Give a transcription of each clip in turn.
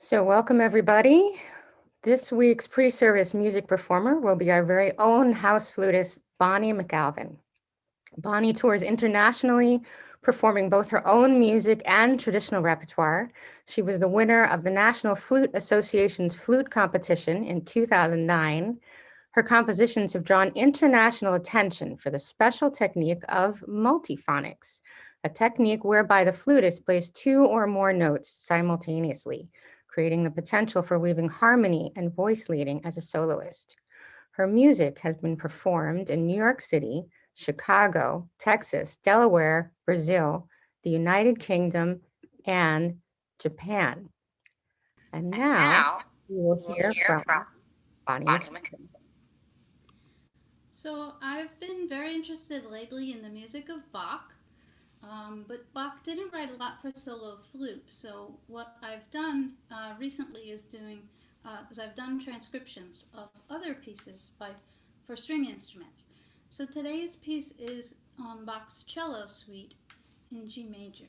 So welcome everybody. This week's pre-service music performer will be our very own house flutist, Bonnie McAlvin. Bonnie tours internationally, performing both her own music and traditional repertoire. She was the winner of the National Flute Association's flute competition in 2009. Her compositions have drawn international attention for the special technique of multiphonics, a technique whereby the flutist plays two or more notes simultaneously, creating the potential for weaving harmony and voice leading as a soloist. Her music has been performed in New York City, Chicago, Texas, Delaware, Brazil, the United Kingdom, and Japan. And now we will hear from Bonnie McAlvin. So I've been very interested lately in the music of Bach, but Bach didn't write a lot for solo flute. So what I've done recently is I've done transcriptions of other pieces for string instruments. So today's piece is on Bach's cello suite in G major.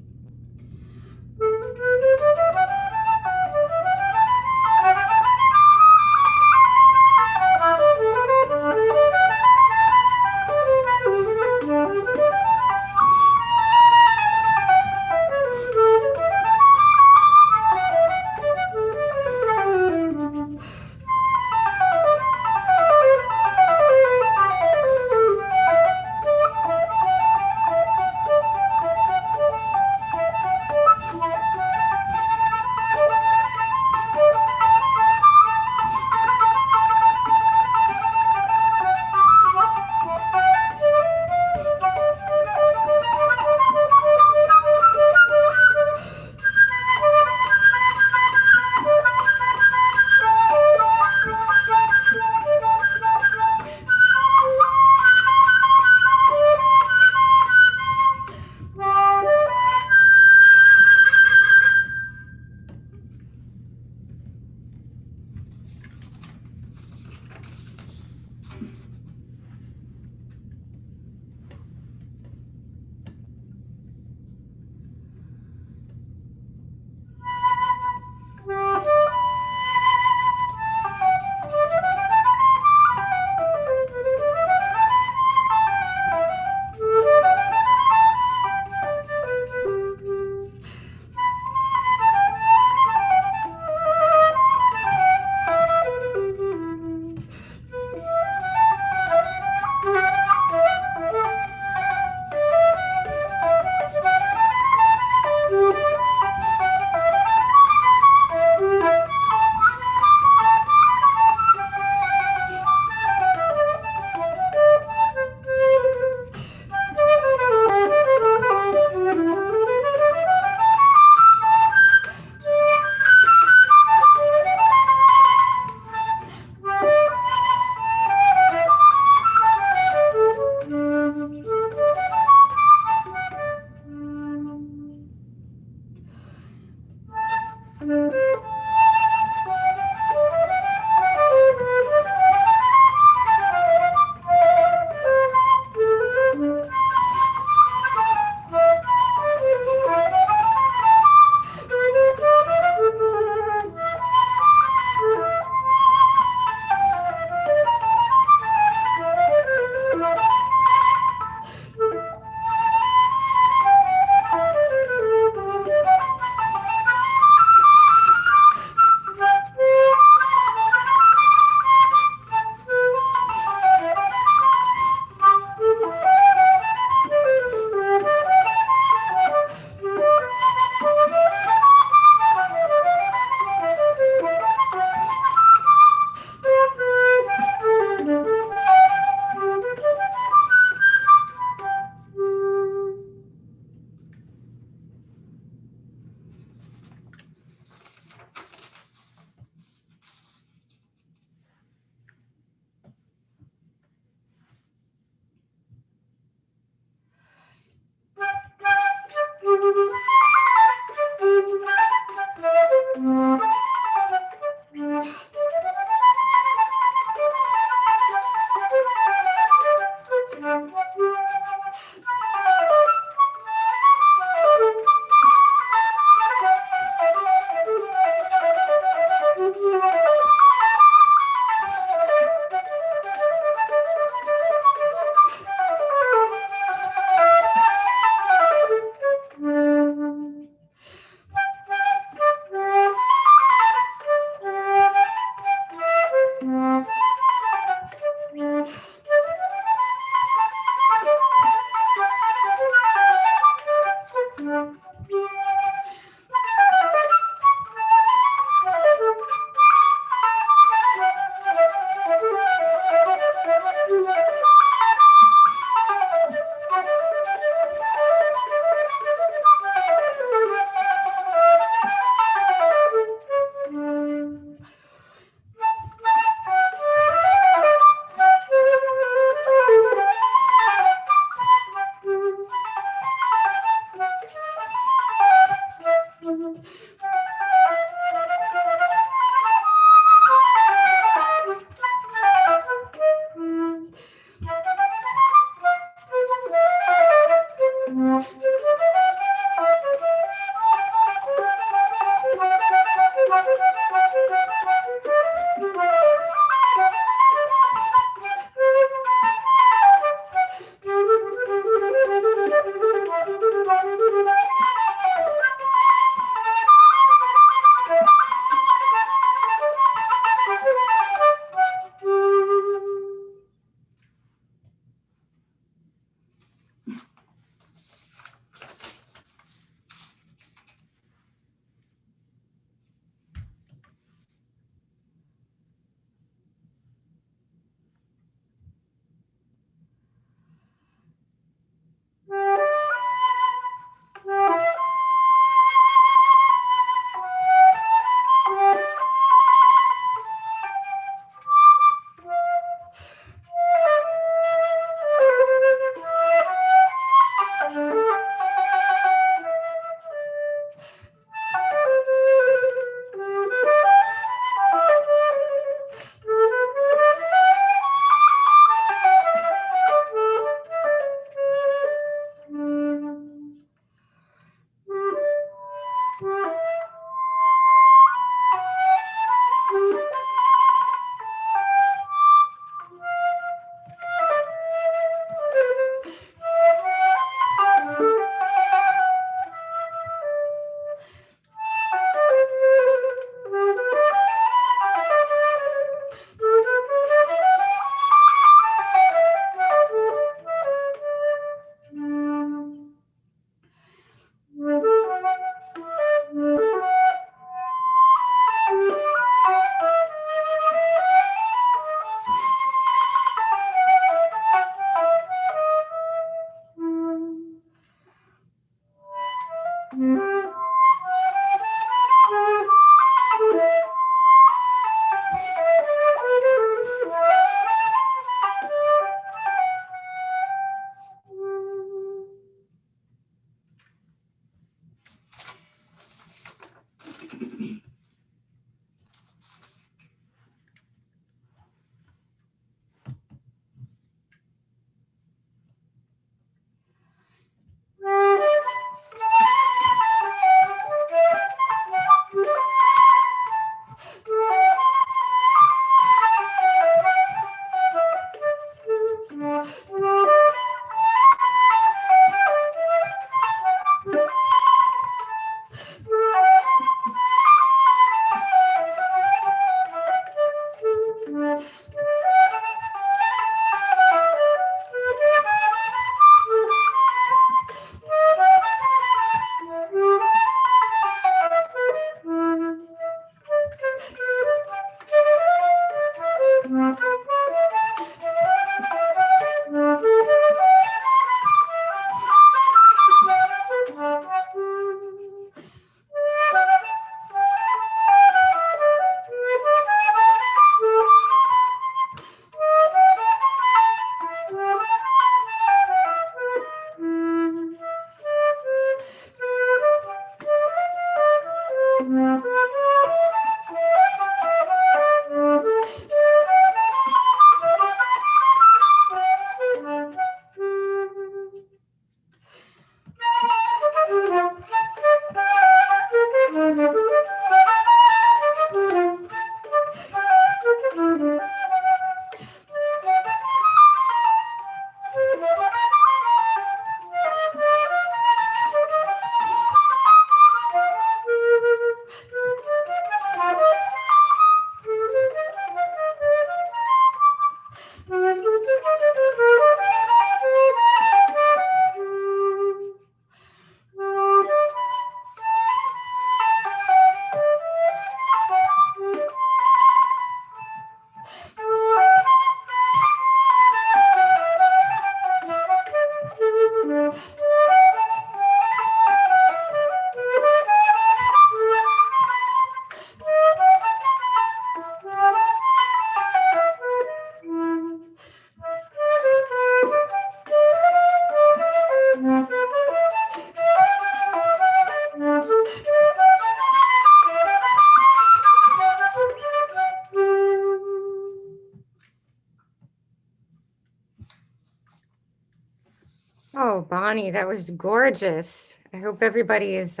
Bonnie, that was gorgeous. I hope everybody is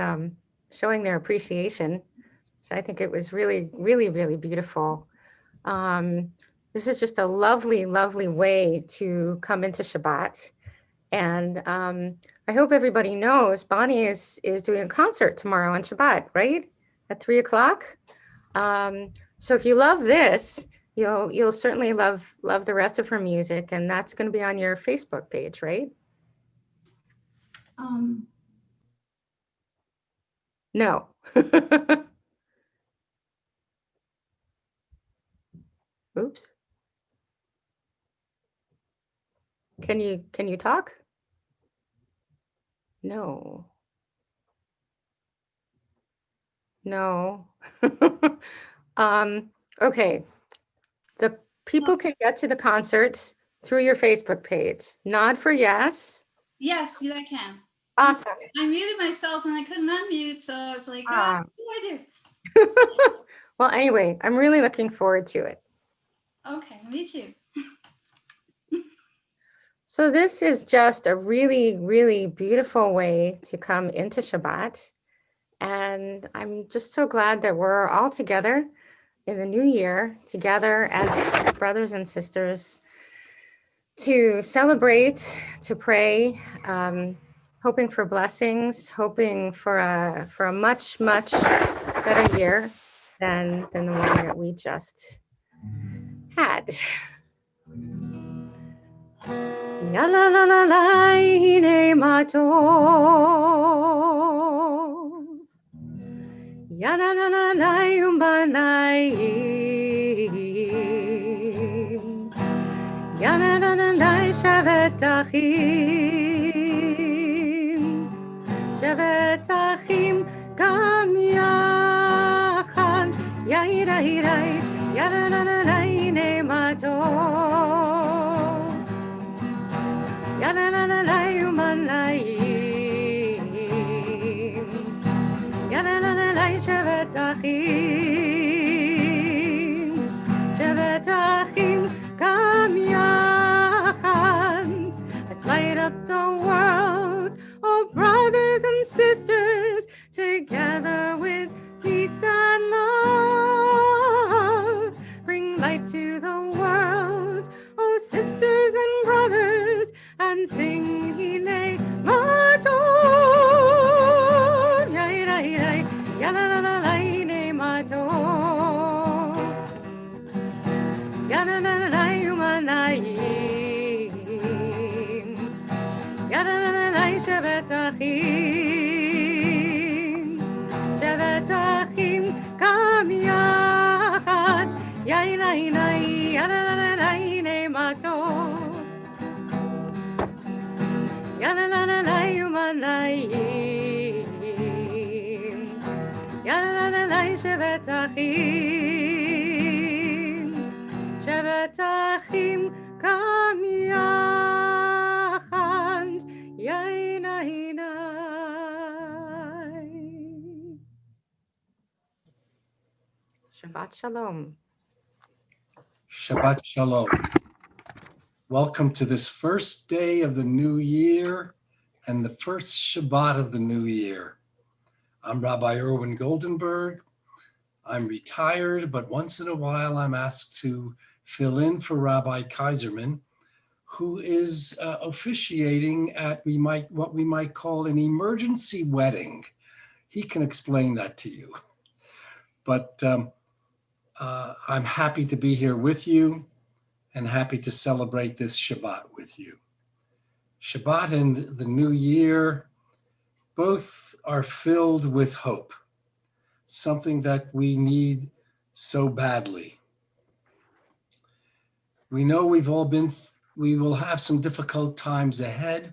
showing their appreciation. So I think it was really, really, really beautiful. This is just a lovely, lovely way to come into Shabbat. And I hope everybody knows Bonnie is doing a concert tomorrow on Shabbat, right? At 3 o'clock. So if you love this, you'll certainly love the rest of her music, and that's going to be on your Facebook page, right? No. Oops. Can you talk? No. No. Okay. The people can get to the concert through your Facebook page. Nod for yes. Yes, I can. Awesome. I muted myself and I couldn't unmute, so I was like, Ah. what do I do? Well, anyway, I'm really looking forward to it. Okay, me too. So this is just a really, really beautiful way to come into Shabbat. And I'm just so glad that we're all together in the new year, together as brothers and sisters to celebrate, to pray, hoping for blessings, hoping for a much, much better year than the one that we just had. Ya la la la la, hine mato. Ya la la la la, umbanai. Ya la la la la, shavet achim. Shavet achim, gam yachad. Ya ira ira, ya la la la la, hine mato. Ya la la la la, umanayim. Ya la la la la, shavet achim. Shavet achim, come yachad. Let's light up the world, oh brothers and sisters, together with peace and love. Bring light to the world, oh sisters and brothers, and sing Hine Matov. Ya ira ira, ya la la la la, Hine Matov. Ya la la la la, Yumanayim. Ya la la la la, Shevet Achim. Shevet Achim, kam yachad. Ya ira ira, ya la la la la, Hine Matov. Ya la la la la, umanayim. Ya la la la, shevet achim. Shevet achim, kam yachad. Yaina hinai. Shabbat shalom. Shabbat shalom. Welcome to this first day of the new year and the first Shabbat of the new year. I'm Rabbi Erwin Goldenberg. I'm retired, but once in a while I'm asked to fill in for Rabbi Kaiserman, who is officiating at what we might call an emergency wedding. He can explain that to you. But I'm happy to be here with you and happy to celebrate this Shabbat with you. Shabbat and the new year both are filled with hope, something that we need so badly. We know we will have some difficult times ahead,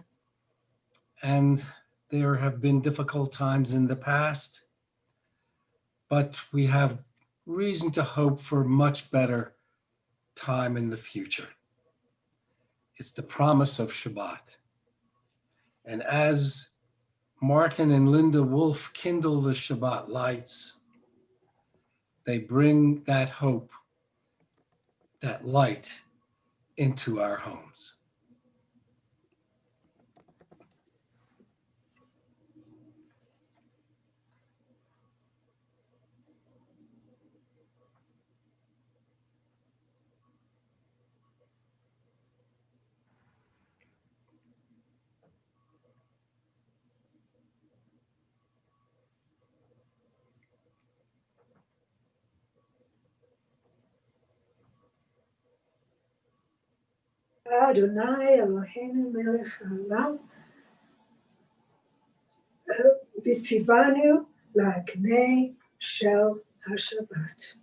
and there have been difficult times in the past, but we have reason to hope for much better time in the future. It's the promise of Shabbat. And as Martin and Linda Wolf kindle the Shabbat lights, they bring that hope, that light into our homes. Adonai Eloheinu melech haolam, v'tzivanu la'gnei shel haShabbat.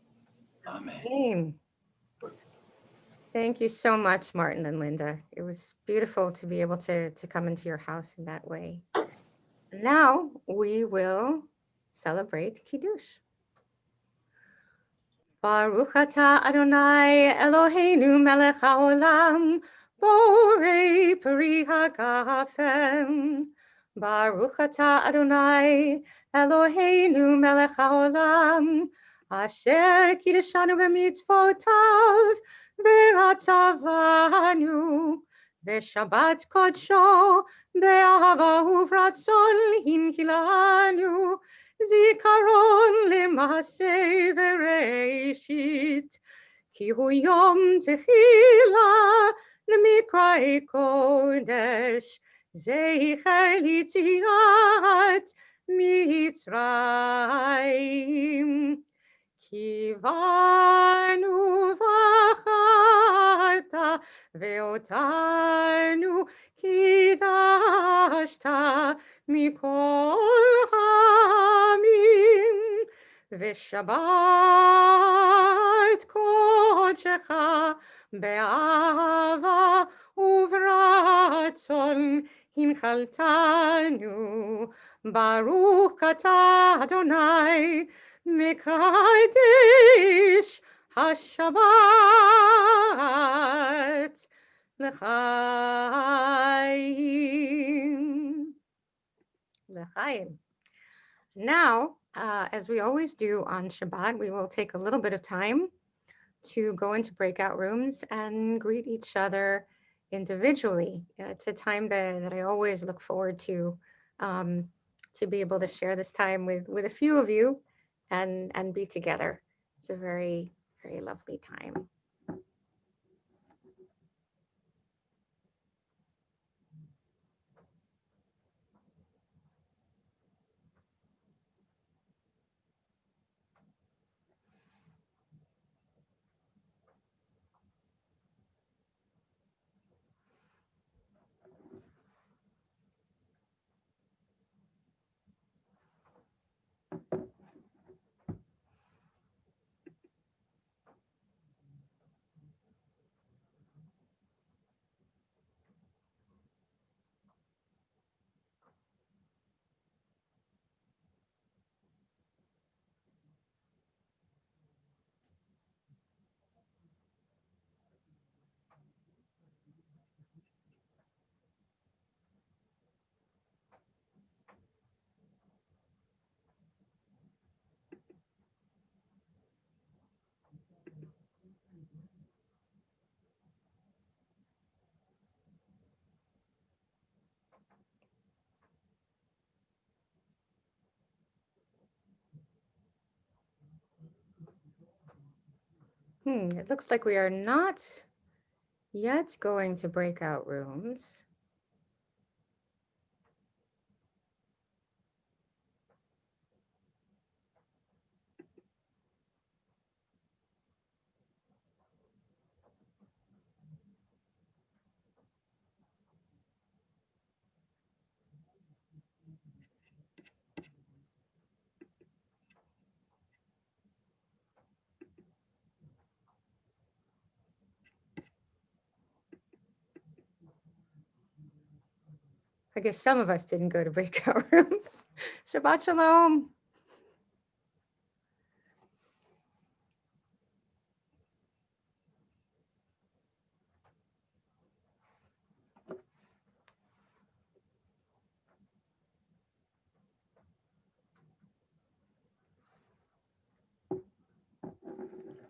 Amen. Amen. Thank you so much, Martin and Linda. It was beautiful to be able to come into your house in that way. Now we will celebrate Kiddush. Baruch atah Adonai Eloheinu melech haolam, borei peri hagafen. Baruch atah Adonai Eloheinu melech haolam, asher kiddushanu b'mitzvotav v'ratzavanu, v'shabbat kodsho be'ahava uvratzon hinkilanu. Zikaron lemase vereshit, ki hu yom techila lemikrei kodesh, zeicher litziat Mitzrayim. Kivanu v'acharta ve'otanu kidashta mikol hamim v'shabbat kodshecha be'ahava uvratzon hinchaltanu. Baruch atah Adonai Mekadesh HaShabbat L'chaim. L'chaim. Now, as we always do on Shabbat, we will take a little bit of time to go into breakout rooms and greet each other individually. It's a time that I always look forward to be able to share this time with a few of you and be together. It's a very, very lovely time. It looks like we are not yet going to breakout rooms. I guess some of us didn't go to breakout rooms. Shabbat Shalom.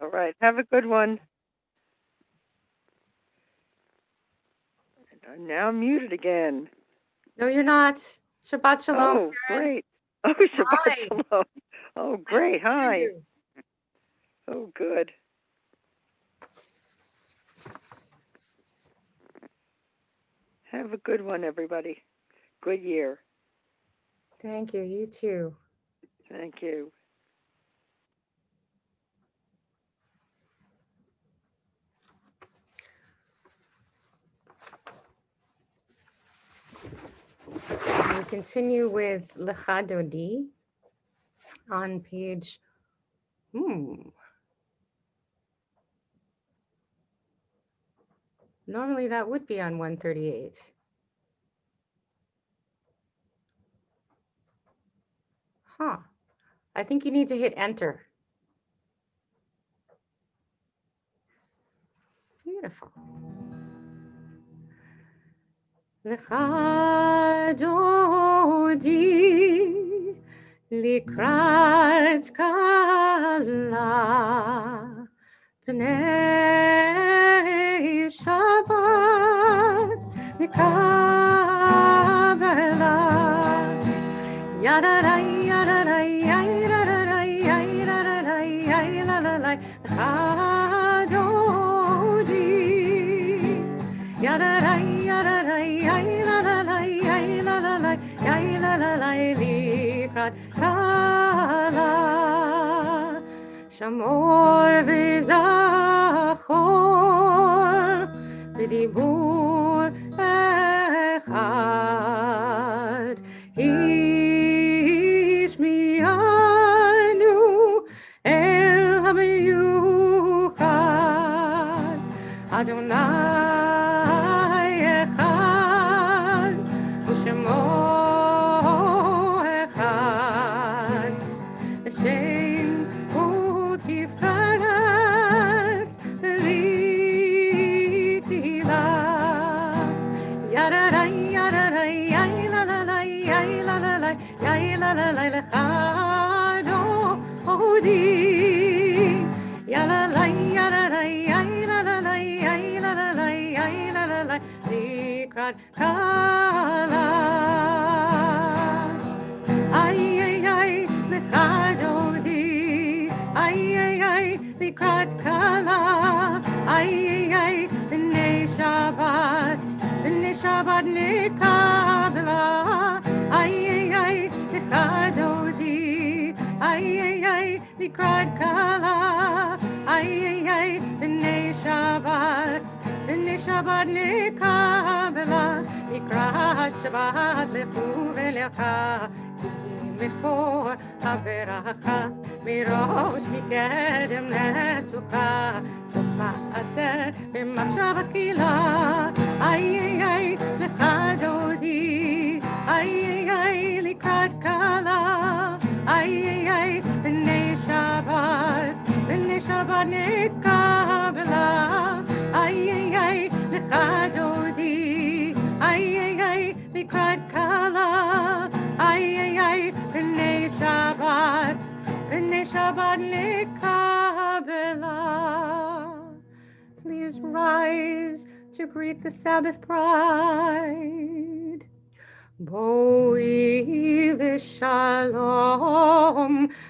All right. Have a good one. And I'm now muted again. No, you're not. Shabbat Shalom. Oh, great. Oh, Shabbat Hi. Shalom. Oh, great. Nice to hear Hi. you. Oh, good. Have a good one, everybody. Good year. Thank you. You too. Thank you. We continue with Lecha Dodi on page, normally that would be on 138. Huh. I think you need to hit enter. Beautiful. Lecha Dodi likrat kala pnei Shabbat nikabela yadarai yadarai yadarai yadarai yadarai lecha Dodi yadarai yadarai yadarai yadarai likrat kala Shamor v'zachor b'dibur echad Ishmi'anu el ha'miyuchad Adonai echad u'shemo echad L'shem u'tiferet v'litila Yadarai yadarai yailalalai yailalalai yailalalai lecha Dodi Yalalai yadarai yailalalai yailalalai yailalalai likrat kala Ay ay ay lecha Dodi Ay ay ay likrat kala Ay ay ay b'nei Shabbat nikabla Ay ay ay lecha Dodi Ay ay ay likrat kala Ay ay ay b'nei Shabbat nikabla Likrat Shabbat lechu v'lecha מקור הברכה מראש מקדם נסוכה סוף מעשה במחשבה תחילה איי איי איי לך דודי איי איי איי לקראת כלה איי איי איי בני שבת נקבלה איי איי איי לך דודי איי איי איי לקראת כלה איי איי איי בני שבת לקבלה Please rise to greet the Sabbath bride בואי ושלום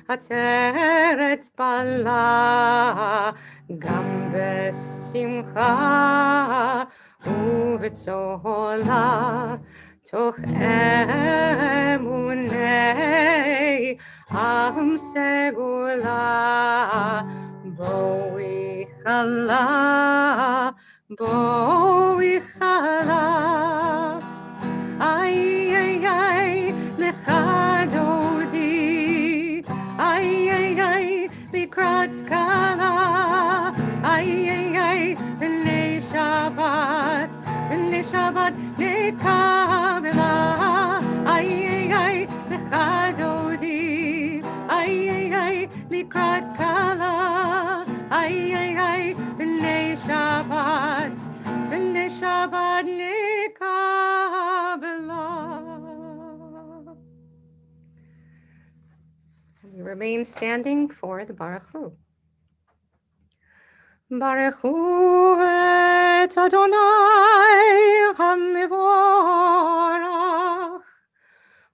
עצרת בלה גם בשמחה ובצהלה תוך אמוני עם סגולה בואי חלה בואי חלה איי איי איי לך דודי איי איי איי לקראת כלה איי איי איי בני שבת נקבלה איי איי איי לך דודי איי איי איי לקראת כלה איי איי איי בני שבת נקבלה We remain standing for the Baruch Hu. Baruch Hu et Adonai HaMevorach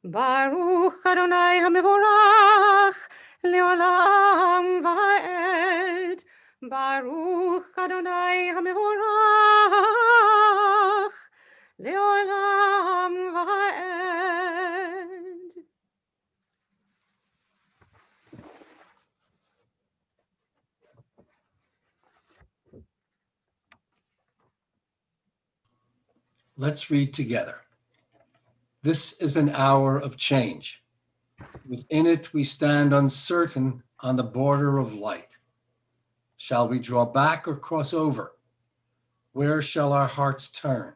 Baruch Adonai HaMevorach Leolam Va'ed Baruch Adonai HaMevorach Leolam Va'ed Let's read together. This is an hour of change. Within it, we stand uncertain on the border of light. Shall we draw back or cross over? Where shall our hearts turn?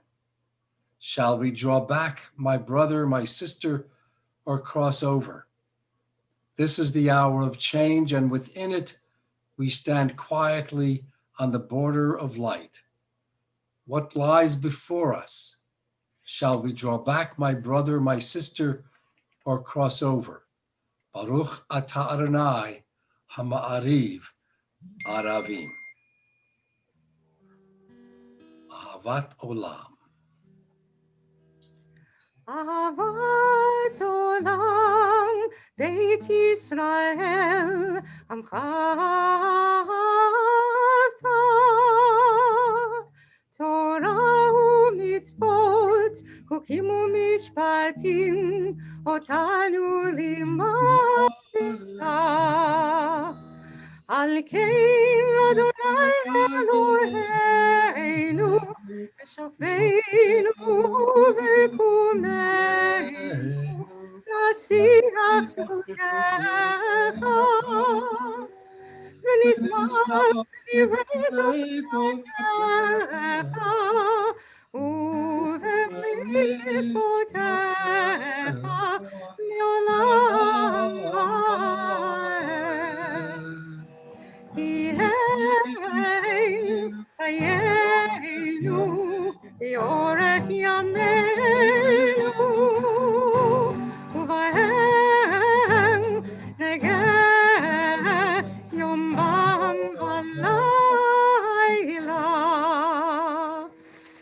Shall we draw back, my brother, my sister, or cross over? This is the hour of change, and within it, we stand quietly on the border of light. What lies before us? Shall we draw back, my brother, my sister, or cross over? Baruch atah Adonai hama'ariv aravim. Ahavat olam. אהבת עולם, בית ישראל, עמך אהבת. תורה ומצוות, חוקים ומשפטים, אותנו לימדת. על כן אדוני אלוהינו, בשוכבנו ובקומנו, נשיח חוקיך, ונשמח בדברי תורתך, ובמצוותיך לעולם ועד. כי הם חיינו, לאורך ימינו, ובהם נגע יומם ולילה,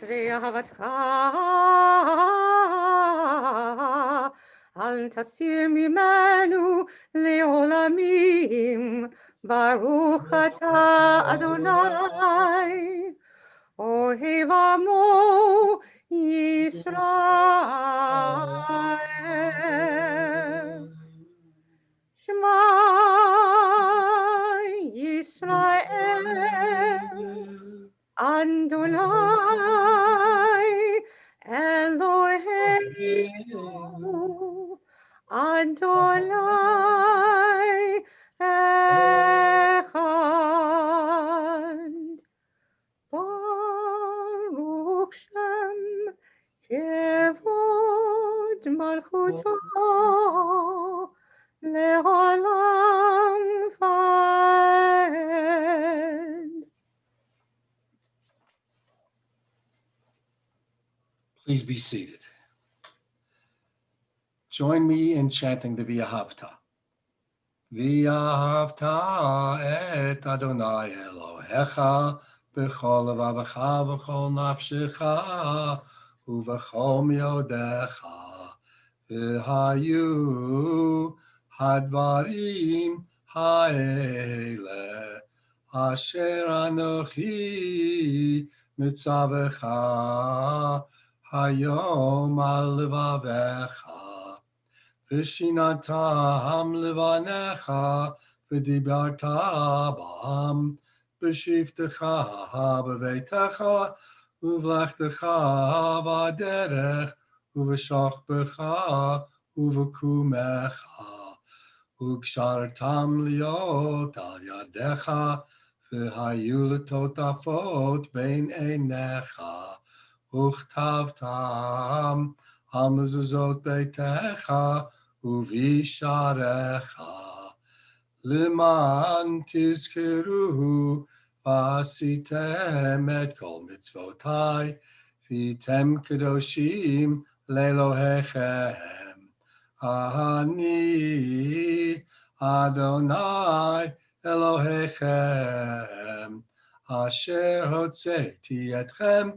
ואהבתך אל תסיר ממנו לעולמים. ברוך אתה אדוני, אוהב עמו ישראל. שמע ישראל, אדוני אלוהינו, אדוני אחד. ברוך שם כבוד מלכותו לעולם ועד. Please be seated. Join me in chanting the V'ahavta. V'ahavta et Adonai Elohecha b'chol levavecha v'chol nafshecha uv'chol miodecha v'hayu hadvarim ha'ele asher anochi mitzavecha hayom al levavecha V'shinatam levanecha v'dibarta b'am b'shivtecha b'veitecha uv'lechtecha v'aderech uv'shachbecha uv'kumecha u'kshartam liot al yadecha v'hayu letotafot bein einecha uchtavtam al mezuzot beitecha uvisharecha liman tizkeru v'asitem et kol mitzvotai v'tem kedoshim lelohechem ani Adonai Elohechem asher hotzeti etchem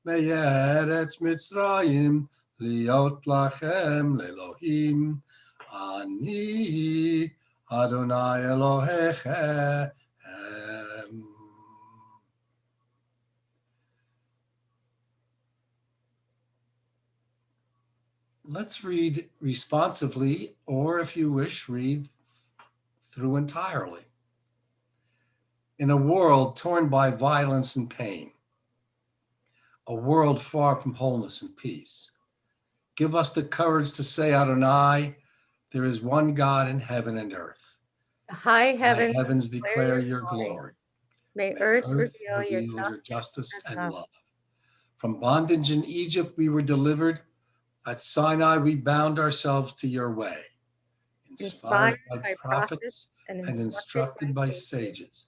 me'eretz Mitzrayim Liot lachem lelohim, ani Adonai Elohechem. Let's read responsively, or if you wish, read through entirely. In a world torn by violence and pain, a world far from wholeness and peace, Give us the courage to say, Adonai, there is one God in heaven and earth. The high High heavens heavens declare your glory. May May earth earth reveal your reveal your justice justice and and love. love. From bondage in Egypt we were delivered. At Sinai we bound ourselves to your way. Inspired by prophets and instructed by sages.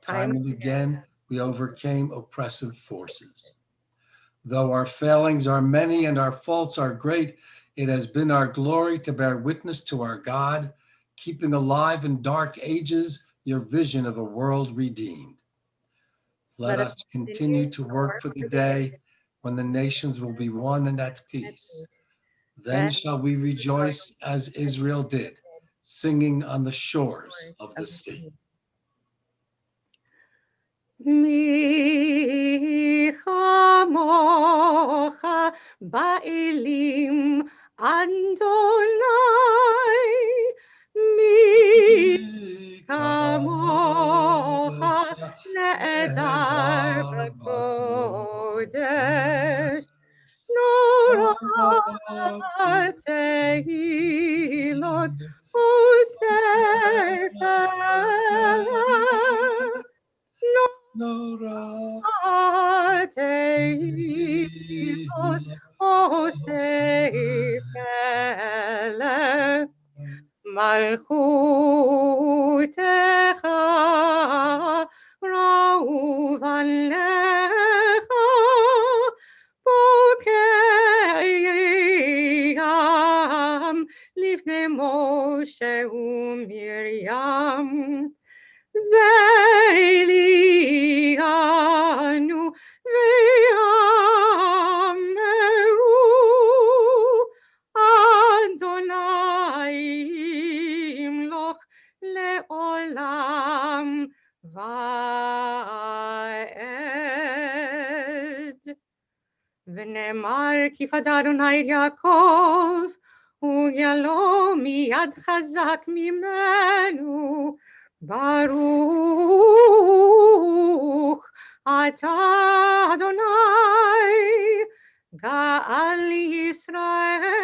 Time and again we overcame oppressive forces. Though our failings are many and our faults are great, it has been our glory to bear witness to our God, keeping alive in dark ages your vision of a world redeemed. Let us continue to work for the day when the nations will be one and at peace. Then shall we rejoice as Israel did, singing on the shores of the sea. Mi chamocha ba'elim Adonai, mi chamocha ne'edar b'kodesh, nora tehilot u'sefer. Tehilot u'sefer malchutecha ra'uvan lecha bokeyam lifnei Moshe u'Miriam. Zeilianu ve'ameru Adonai imloch le'olam va'ed. V'nemar kifad Adonai Yaakov u'yalo miyad chazak mimenu. Baruch atah Adonai Ga'al Yisrael.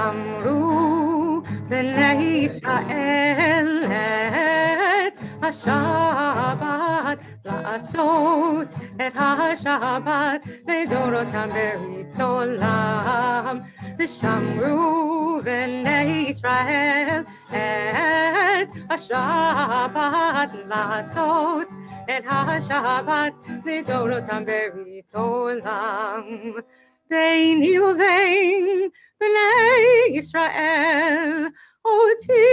Veshamru b'nei Yisrael et HaShabbat la'asot et HaShabbat לדורותם ברית עולם. ושמרו בני ישראל את השבת לעשות את השבת לדורותם ברית עולם. ביני ובין בני ישראל אותי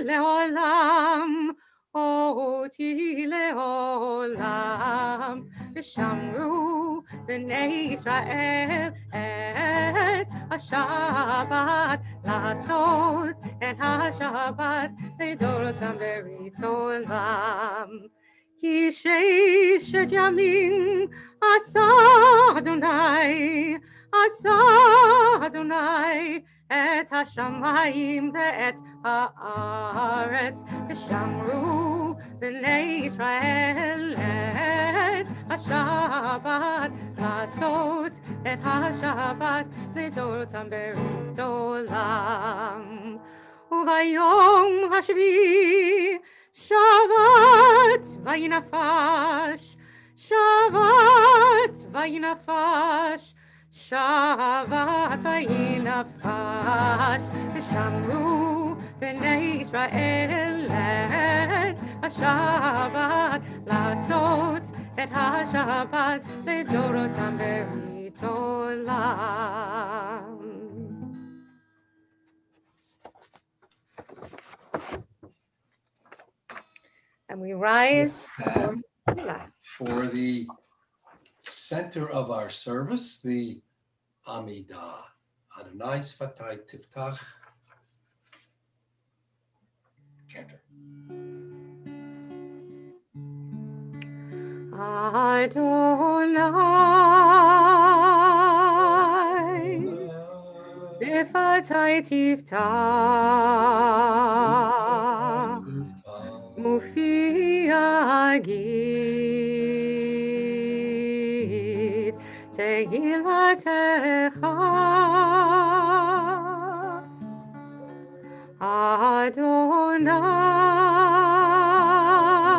לעולם, אותי לעולם. ושמרו בני ישראל את השבת לעשות את השבת לדורותם ברית עולם. כי ששת ימים עשה אדוני, עשה אדוני את השמיים ואת הארץ. ושמרו בני ישראל את השבת לעשות את השבת לדורותם ברית עולם. וביום השביעי שבת וינפש, שבת וינפש, שבת וינפש. ושמרו בני ישראל את השבת לעשות את השבת לדורותם ברית עולם. And we rise for the center of our service, the Amidah. Adonai Sfatai Tiftach. Cantor. Adonai שפתי תפתח, מופי יגיד תהילתך.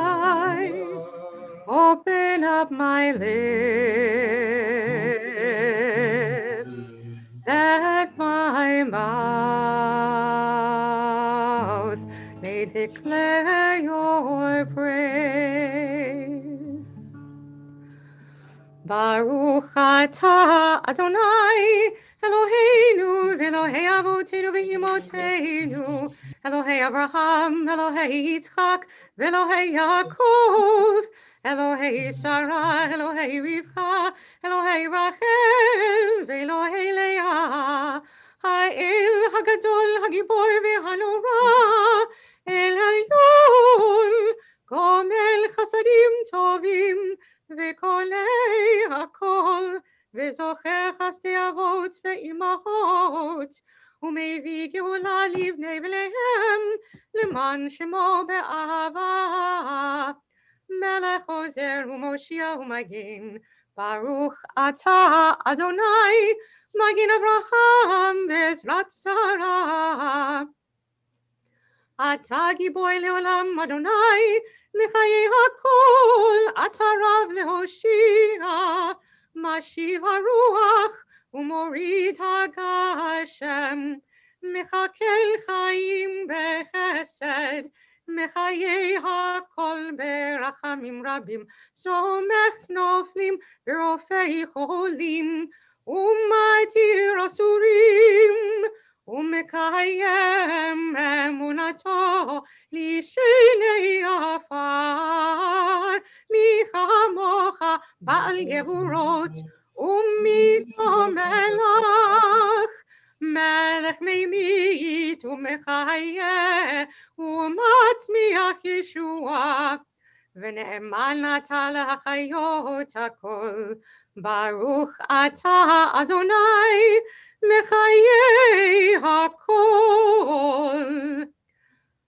Adonai, open up my lips, that my mouth may declare your praise. Baruch atah Adonai, Eloheinu, v'Elohei avotenu v'imotenu, Elohei Abraham, Elohei Yitzchak, v'Elohei Yaakov, Elohei Sarah, Elohei Rivka, Elohei Rachel, v'Elohei Leah, Ha'el Hagadol, Hagibor v'Hanora, El Hayol, Gomel Chasadim Tovim, וקולי הכל, וזוכר חסדי אבות ואימהות, ומביא גאולה לבני ולהם, למען שמו באהבה. מלך עוזר ומושיע ומגן, ברוך אתה אדוני, מגן אברהם בעזרת שרה. אתה גיבור לעולם אדוני, מחיי הכל, אתה רב להושיע, משיב הרוח ומוריד הגשם, מחכל חיים בחסד, מחיי הכל ברחמים רבים, סומך נופלים ורופא חולים, ומתיר אסורים, ומקיים אמונתו לשני עפר. מי כמוך בעל גבורות ומיתו מלך, מלך ממית ומחיה ומצמיח ישועה, ונאמן אתה להחיות הכל. ברוך אתה אדוני מחיי הכל.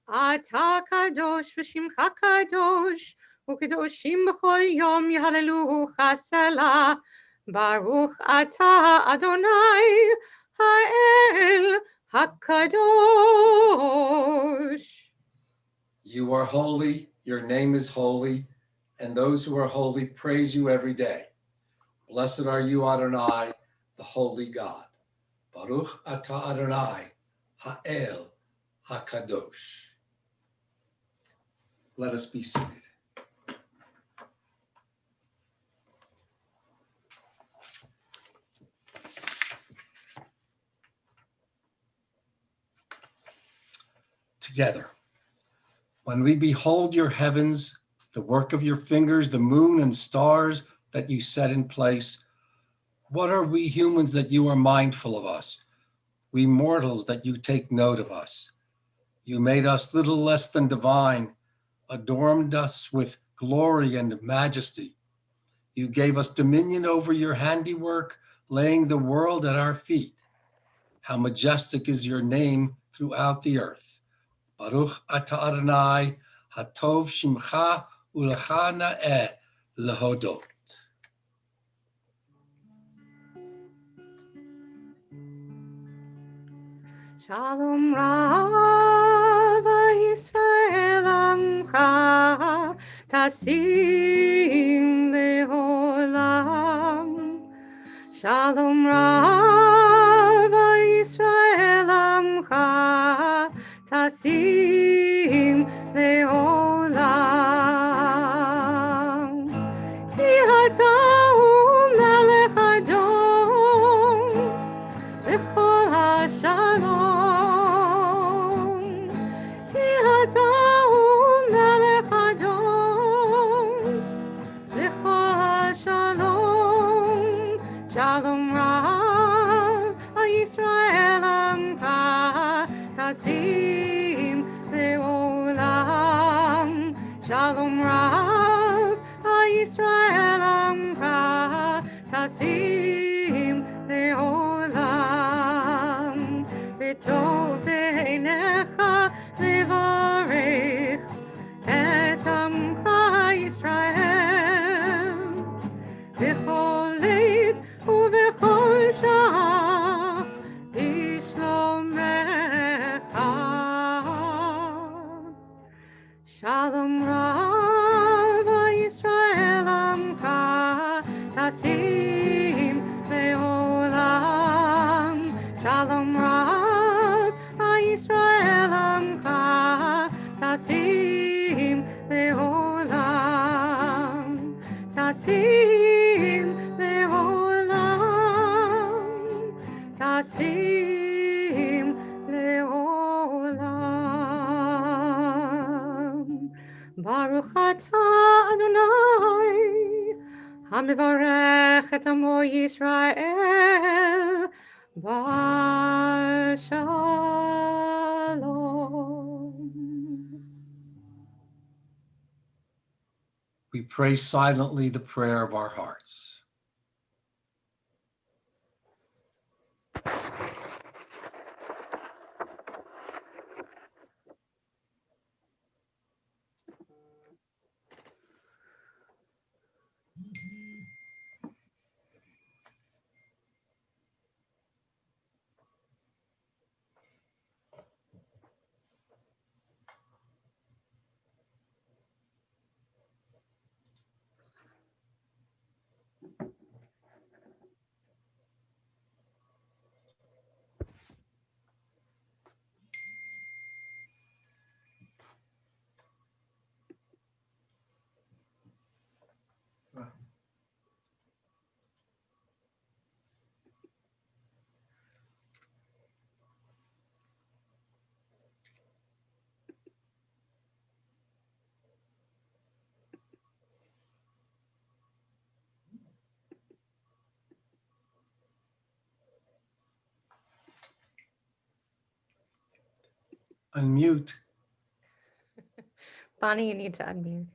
אתה קדוש ושמך קדוש, וקדושים בכל יום יהללוך סלה. ברוך אתה אדוני האל הקדוש. You are holy, your name is holy, and those who are holy praise you every day. Blessed are you, Adonai, the holy God. Baruch atah Adonai, ha'el hakadosh. Let us be seated. Together. When we behold your heavens, the work of your fingers, the moon and stars that you set in place, what are we humans that you are mindful of us? We mortals that you take note of us. You made us little less than divine, adorned us with glory and majesty. You gave us dominion over your handiwork, laying the world at our feet. How majestic is your name throughout the earth. Baruch atah Adonai, hatov shimcha ulecha na'eh lehodot. Shalom Rav Yisrael Amcha Tasim Leolam. Shalom Rav Yisrael Amcha Tasim Leolam. Ki ata hu melech Adon L'chol hashalom. Ki ata hu melech Adon L'chol hashalom. Shalom Rav Yisrael Amcha Tasim Leolam. Shalom Rav Yisrael Amcha Tasim Leolam. Shalom Rav Yisrael Amcha Tasim Leolam. Shalom Rav Yisrael Amcha Tasim Leolam. Tasim Leolam. Tasim Leolam. Baruch atah Adonai, hamivarech et amo Yisrael, b'shalom. We pray silently the prayer of our hearts. Unmute. Bonnie, you need to unmute.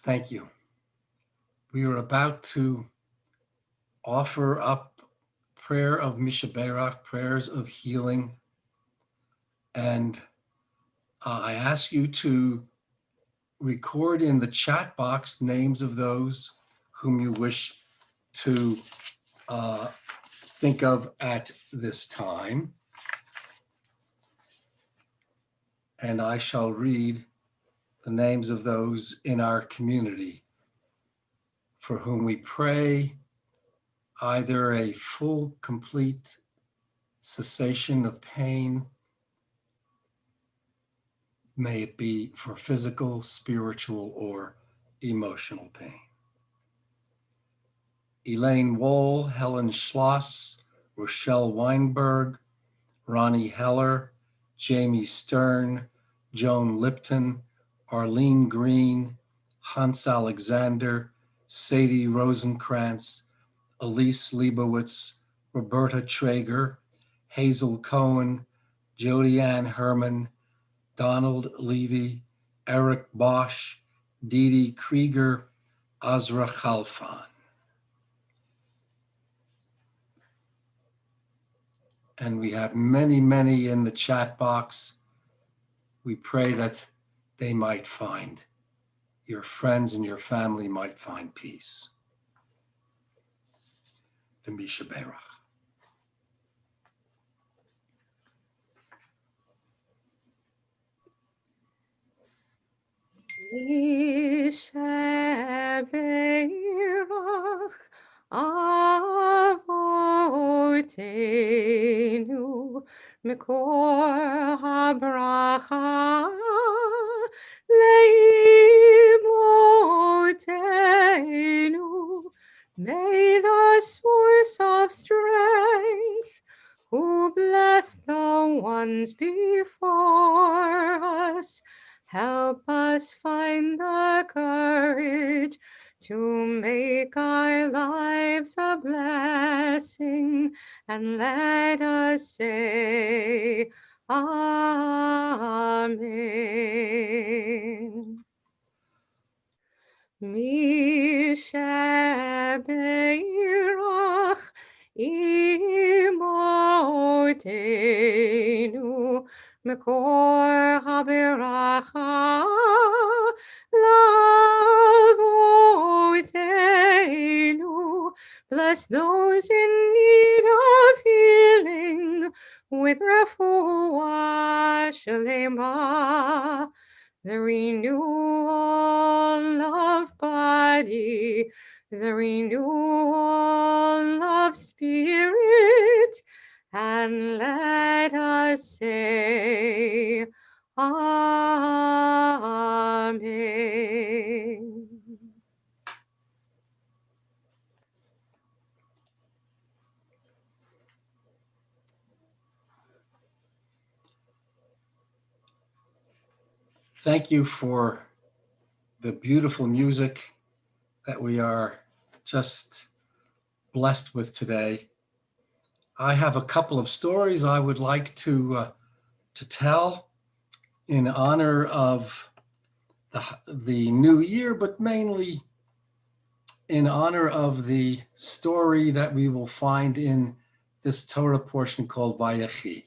Thank you. We are about to offer up prayer of Mishaberach, prayers of healing. And I ask you to record in the chat box names of those whom you wish to think of at this time. And I shall read the names of those in our community for whom we pray either a full, complete cessation of pain, may it be for physical, spiritual, or emotional pain. Elaine Wohl, Helen Schloss, Rochelle Weinberg, Ronnie Heller, Jamie Stern, Joan Lipton, Arlene Green, Hans Alexander, Sadie Rosenkrantz, Elise Leibowitz, Roberta Traeger, Hazel Cohen, Jody Ann Herman, Donald Levy, Eric Bosch, Dee Dee Krieger, Azra Khalfan. And we have many, many in the chat box. We pray that they might find, your friends and your family might find peace. The Mishaberach. Yishebeirach Avotenu Mikor HaBracha Leimotenu. May the source of strength, who bless the ones before us, help us find the courage to make our lives a blessing, and let us say Amen. Mishabeirach imotenu Mekor haberacha lavotenu. Bless those in need of healing with refuah shalema, the renewal of body, the renewal of spirit, and let us say Amen. Thank you for the beautiful music that we are just blessed with today. I have a couple of stories I would like to tell in honor of the new year, but mainly in honor of the story that we will find in this Torah portion called Vayechi.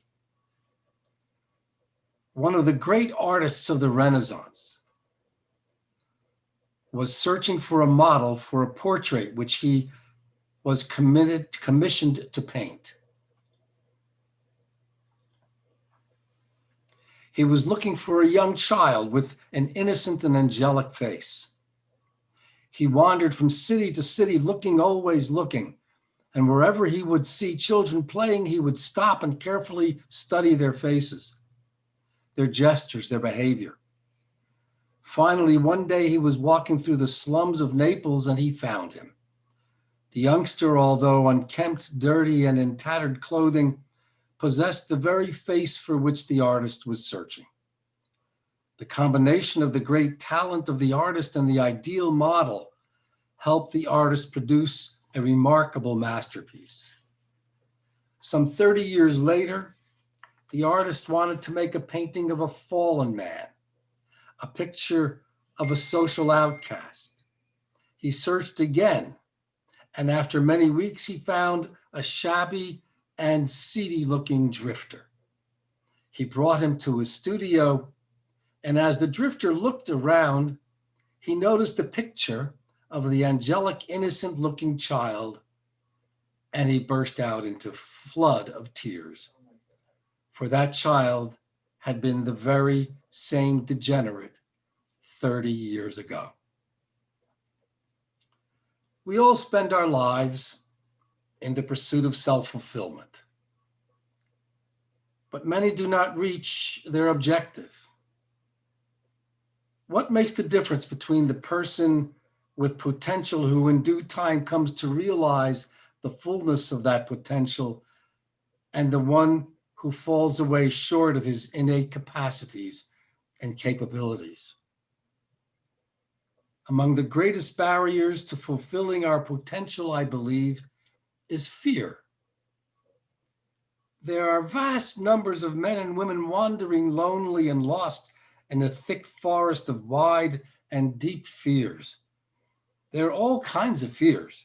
One of the great artists of the Renaissance was searching for a model for a portrait which he was commissioned to paint. He was looking for a young child with an innocent and angelic face. He wandered from city to city, always looking, and wherever he would see children playing, he would stop and carefully study their faces, their gestures, their behavior. Finally, one day he was walking through the slums of Naples and he found him. The youngster, although unkempt, dirty, and in tattered clothing, possessed the very face for which the artist was searching. The combination of the great talent of the artist and the ideal model helped the artist produce a remarkable masterpiece. Some 30 years later, the artist wanted to make a painting of a fallen man, a picture of a social outcast. He searched again, and after many weeks, he found a shabby and seedy-looking drifter. He brought him to his studio, and as the drifter looked around, he noticed a picture of the angelic, innocent-looking child, and he burst out into a flood of tears. For that child had been the very same degenerate 30 years ago. We all spend our lives in the pursuit of self-fulfillment, but many do not reach their objective. What makes the difference between the person with potential who in due time comes to realize the fullness of that potential and the one who falls away short of his innate capacities and capabilities? Among the greatest barriers to fulfilling our potential, I believe, is fear. There are vast numbers of men and women wandering lonely and lost in a thick forest of wide and deep fears. There are all kinds of fears.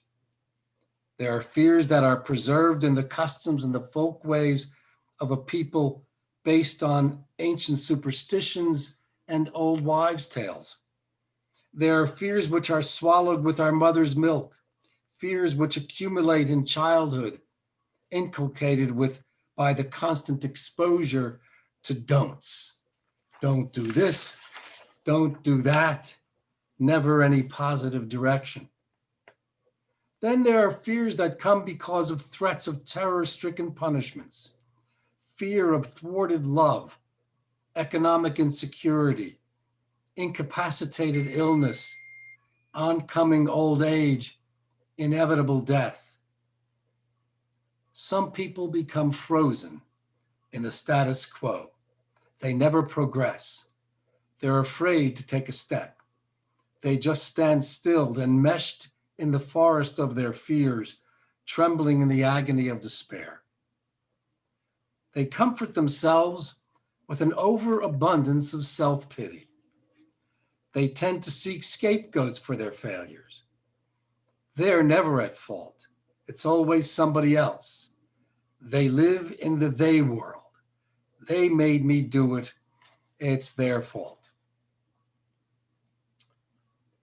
There are fears that are preserved in the customs and the folkways of a people based on ancient superstitions and old wives' tales. There are fears which are swallowed with our mother's milk, fears which accumulate in childhood, inculcated by the constant exposure to don'ts. Don't do this, Don't do that. Never any positive direction. Then there are fears that come because of threats of terror-stricken punishments, fear of thwarted love, economic insecurity, incapacitated illness, oncoming old age, inevitable death. Some people become frozen in the status quo. They never progress. They're afraid to take a step. They just stand still, enmeshed in the forest of their fears, trembling in the agony of despair. They comfort themselves with an overabundance of self-pity. They tend to seek scapegoats for their failures. They're never at fault. It's always somebody else. They live in the they world. They made me do it. It's their fault.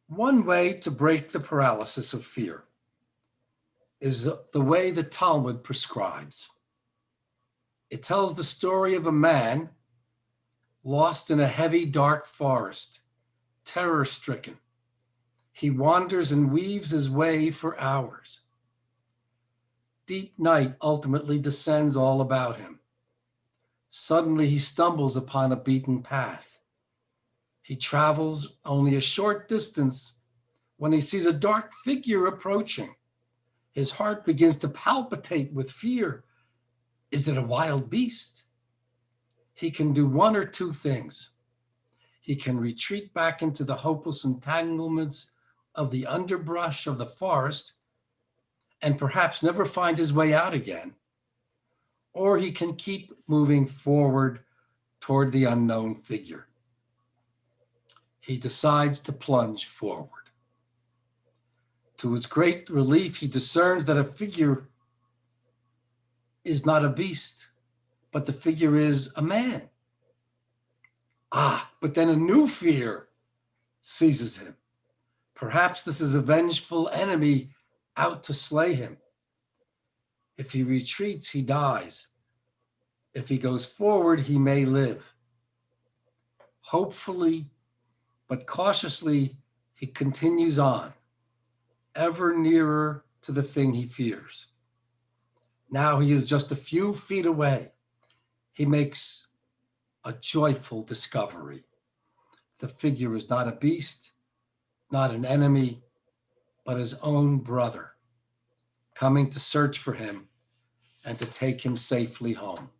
One way to break the paralysis of fear is the way the Talmud prescribes. It tells the story of a man lost in a heavy, dark forest, terror-stricken. He wanders and weaves his way for hours. Deep night ultimately descends all about him. Suddenly he stumbles upon a beaten path. He travels only a short distance when he sees a dark figure approaching. His heart begins to palpitate with fear. Is it a wild beast? He can do one or two things. He can retreat back into the hopeless entanglements of the underbrush of the forest and perhaps never find his way out again. Or he can keep moving forward toward the unknown figure. He decides to plunge forward. To his great relief, he discerns that a figure is not a beast, but the figure is a man. But then a new fear seizes him. Perhaps this is a vengeful enemy out to slay him. If he retreats, he dies. If he goes forward, he may live. Hopefully, but cautiously, he continues on, ever nearer to the thing he fears. Now he is just a few feet away. He makes a joyful discovery. The figure is not a beast, not an enemy, but his own brother, coming to search for him and to take him safely home.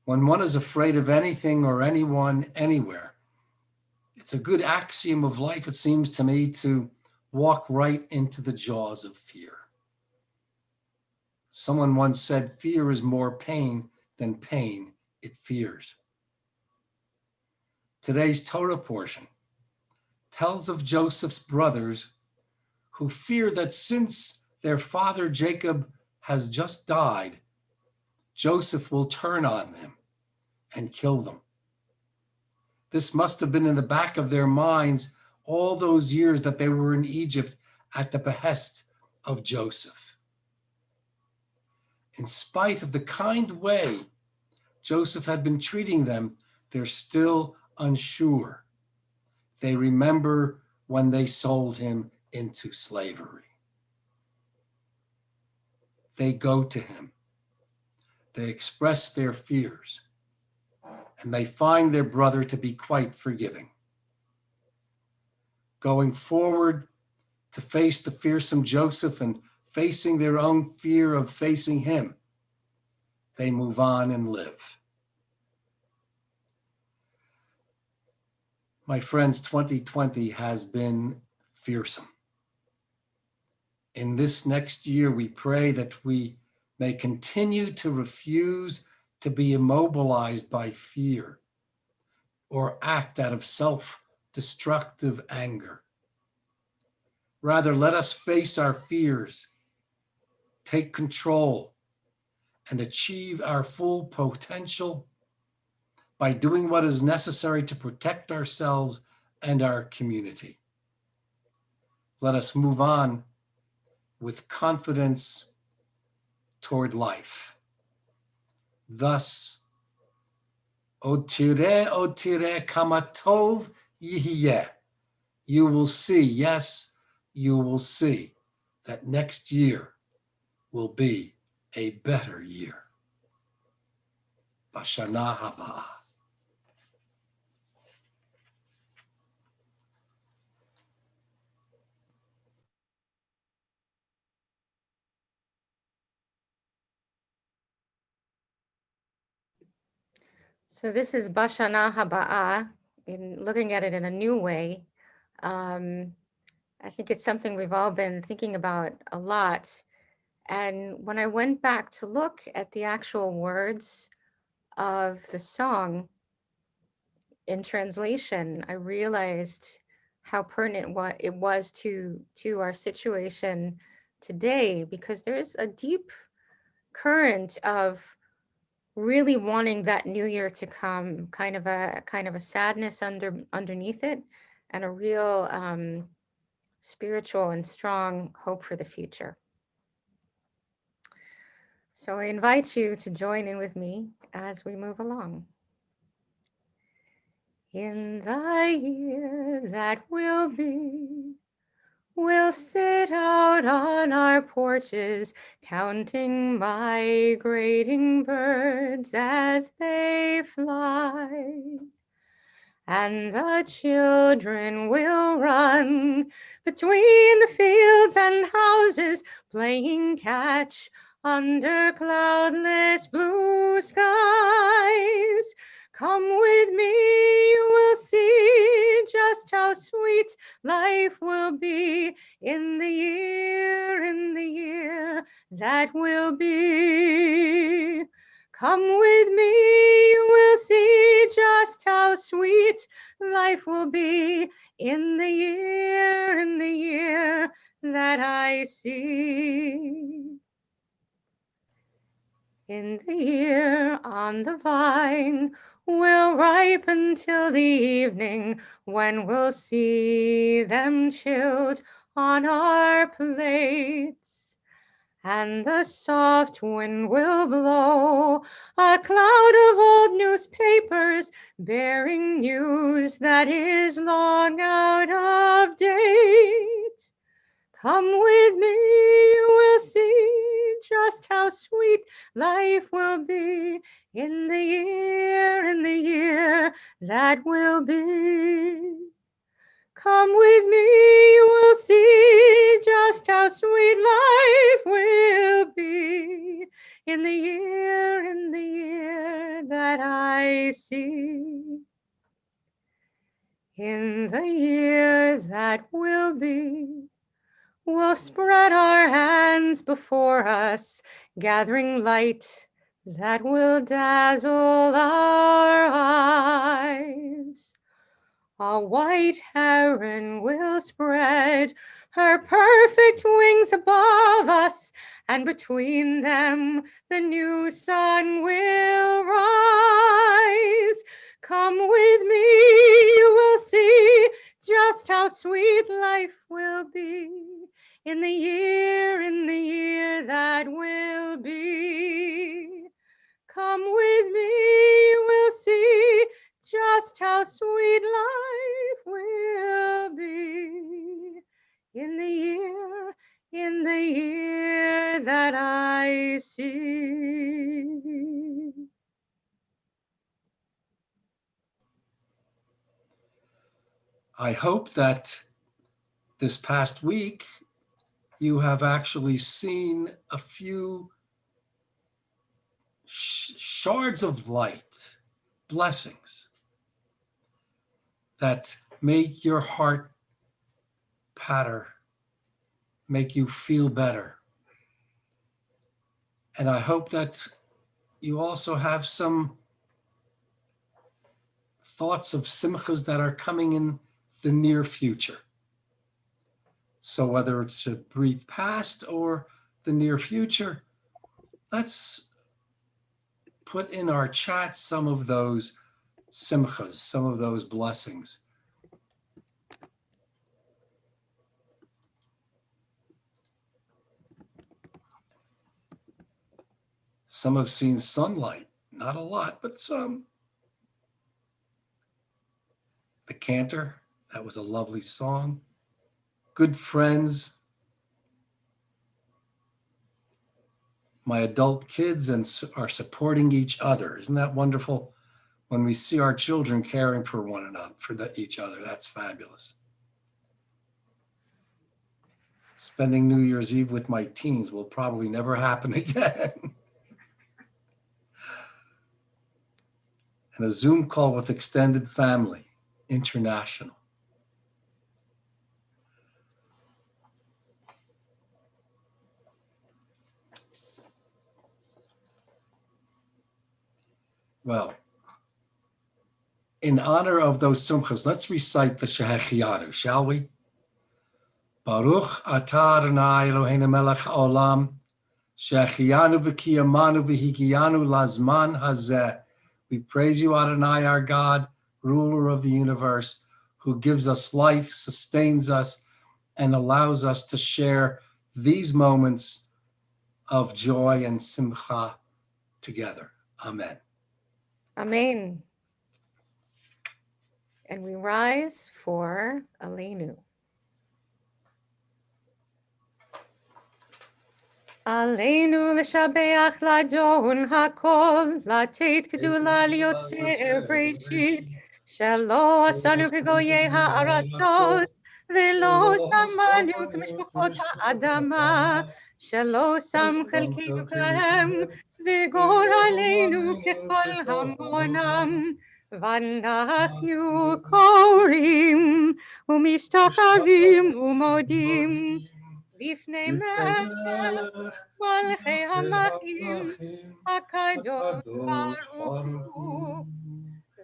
When one is afraid of anything or anyone anywhere, it's a good axiom of life, it seems to me, to walk right into the jaws of fear. Someone once said, fear is more pain than pain it fears. Today's Torah portion tells of Joseph's brothers who fear that since their father Jacob has just died, Joseph will turn on them and kill them. This must have been in the back of their minds all those years that they were in Egypt at the behest of Joseph. In spite of the kind way Joseph had been treating them, they're still unsure. They remember when they sold him into slavery. They go to him. They express their fears, and they find their brother to be quite forgiving. Going forward to face the fearsome Joseph and facing their own fear of facing him, they move on and live. My friends, 2020 has been fearsome. In this next year, we pray that we may continue to refuse to be immobilized by fear or act out of self-destructive anger. Rather, let us face our fears, take control, and achieve our full potential by doing what is necessary to protect ourselves and our community. Let us move on with confidence toward life. Thus, Otire kama tov yihyeh. You will see, yes, you will see that next year will be a better year. Bashana haba'ah. So this is Bashana Haba'ah, in looking at it in a new way. I think it's something we've all been thinking about a lot. And when I went back to look at the actual words of the song in translation, I realized how pertinent what it was to our situation today, because there's a deep current of really wanting that new year to come, kind of a sadness underneath it, and a real spiritual and strong hope for the future. So I invite you to join in with me as we move along. In the year that will be, we'll sit out on our porches, counting migrating birds as they fly. And the children will run between the fields and houses, playing catch under cloudless blue skies. Come with me, you will see just how sweet life will be in the year that will be. Come with me, you will see just how sweet life will be in the year that I see. In the year on the vine will ripen till the evening, when we'll see them chilled on our plates. And the soft wind will blow a cloud of old newspapers, bearing news that is long out of date. Come with me, you will see just how sweet life will be in the year that will be. Come with me, you will see just how sweet life will be in the year that I see. In the year that will be, we'll spread our hands before us, gathering light that will dazzle our eyes. A white heron will spread her perfect wings above us, and between them the new sun will rise. Come with me, you will see just how sweet life will be in the year that will be. Come with me, you will see just how sweet life will be in the year that I see. I hope that this past week you have actually seen a few shards of light, blessings that make your heart patter, make you feel better. And I hope that you also have some thoughts of simchas that are coming in the near future. So whether it's a brief past or the near future, let's put in our chat some of those simchas, some of those blessings. Some have seen sunlight, not a lot, but some. the cantor. That was a lovely song. Good friends, my adult kids, and are supporting each other. Isn't that wonderful? When we see our children caring for one another, each other, that's fabulous. Spending New Year's Eve with my teens will probably never happen again. And a Zoom call with extended family, international. Well, in honor of those simchas, let's recite the Shehechianu, shall we? Baruch atah Adonai Eloheinu melech haolam, shehechianu v'kiyamanu v'higiyanu lazman hazeh. We praise you, Adonai, our God, ruler of the universe, who gives us life, sustains us, and allows us to share these moments of joy and simcha together. Amen. Amen. And we rise for Aleinu. Aleinu l'shabeach l'adon hakol, לתת גדולה ליוצר בראשית, שלא עשנו כגויי הארצות, ולא שמנו כמשפחות האדמה, שלא שם חלקנו כהם, וגורלנו ככל המונם, ואנחנו קוראים ומשתחווים ומודים לפני מלך מלכי המלכים הקדוש ברוך הוא.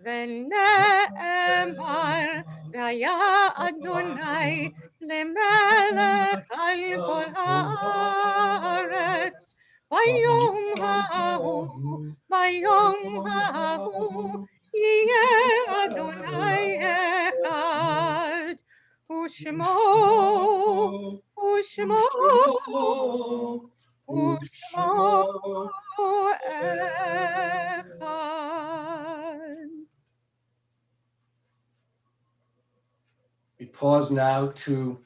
ונאמר והיה אדוני למלך על כל הארץ ביום ההוא יהיה אדוני אחד ושמו אחד. We pause now to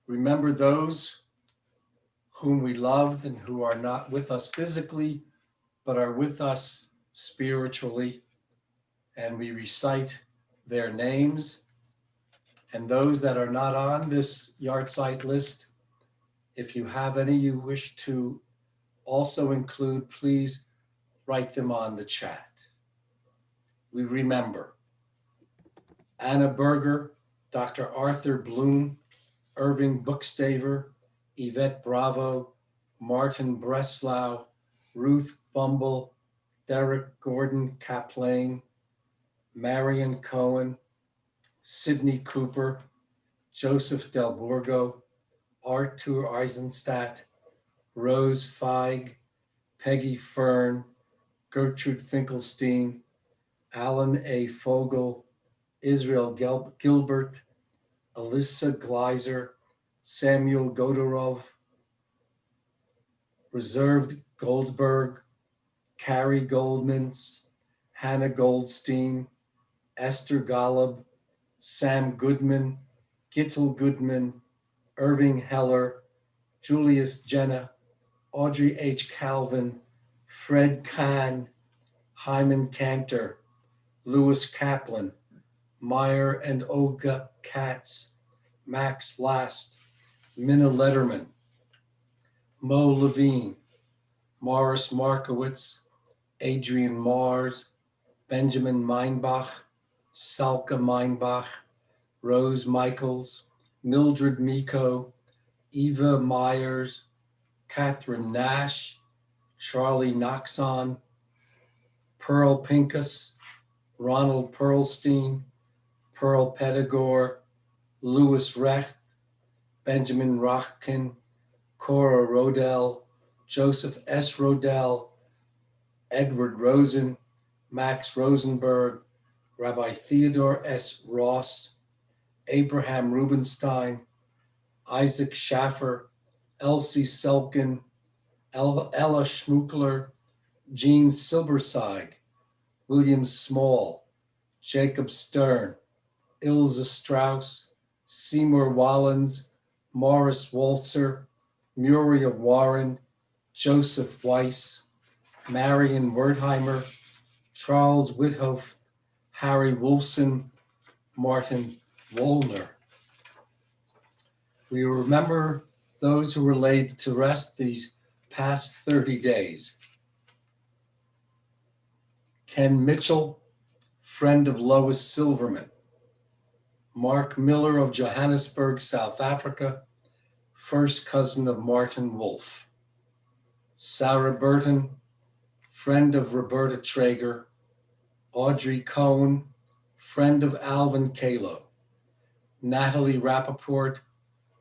remember those whom we loved and who are not with us physically, but are with us spiritually. And we recite their names. And those that are not on this yahrzeit list, if you have any you wish to also include, please write them on the chat. We remember Anna Berger, Dr. Arthur Bloom, Irving Bookstaver, Yvette Bravo, Martin Breslau, Ruth Bumble, Derek Gordon Kaplane, Marion Cohen, Sidney Cooper, Joseph Del Borgo, Artur Eisenstadt, Rose Feig, Peggy Fern, Gertrude Finkelstein, Alan A. Fogel, Israel Gilbert, Alyssa Gleiser, Samuel Godorov, Reserved Goldberg, Carrie Goldmans, Hannah Goldstein, Esther Golub, Sam Goodman, Gittel Goodman, Irving Heller, Julius Jenna, Audrey H. Calvin, Fred Kahn, Hyman Cantor, Louis Kaplan, Meyer and Olga Katz, Max Last, Minna Letterman, Mo Levine, Morris Markowitz, Adrian Mars, Benjamin Meinbach, Salka Meinbach, Rose Michaels, Mildred Miko, Eva Myers, Catherine Nash, Charlie Noxon, Pearl Pincus, Ronald Pearlstein, Pearl Pedagore, Louis Recht, Benjamin Rochkin, Cora Rodell, Joseph S. Rodell, Edward Rosen, Max Rosenberg, Rabbi Theodore S. Ross, Abraham Rubenstein, Isaac Schaffer, Elsie Selkin, Ella Schmuckler, Jean Silberside, William Small, Jacob Stern, Ilse Strauss, Seymour Wallens, Morris Walzer, Muriel Warren, Joseph Weiss, Marion Wertheimer, Charles Withoff, Harry Wolfson, Martin Wollner. We remember those who were laid to rest these past 30 days. Ken Mitchell, friend of Lois Silverman. Mark Miller of Johannesburg, South Africa, first cousin of Martin Wolf. Sarah Burton, friend of Roberta Traeger. Audrey Cohen, friend of Alvin Kalo. Natalie Rappaport,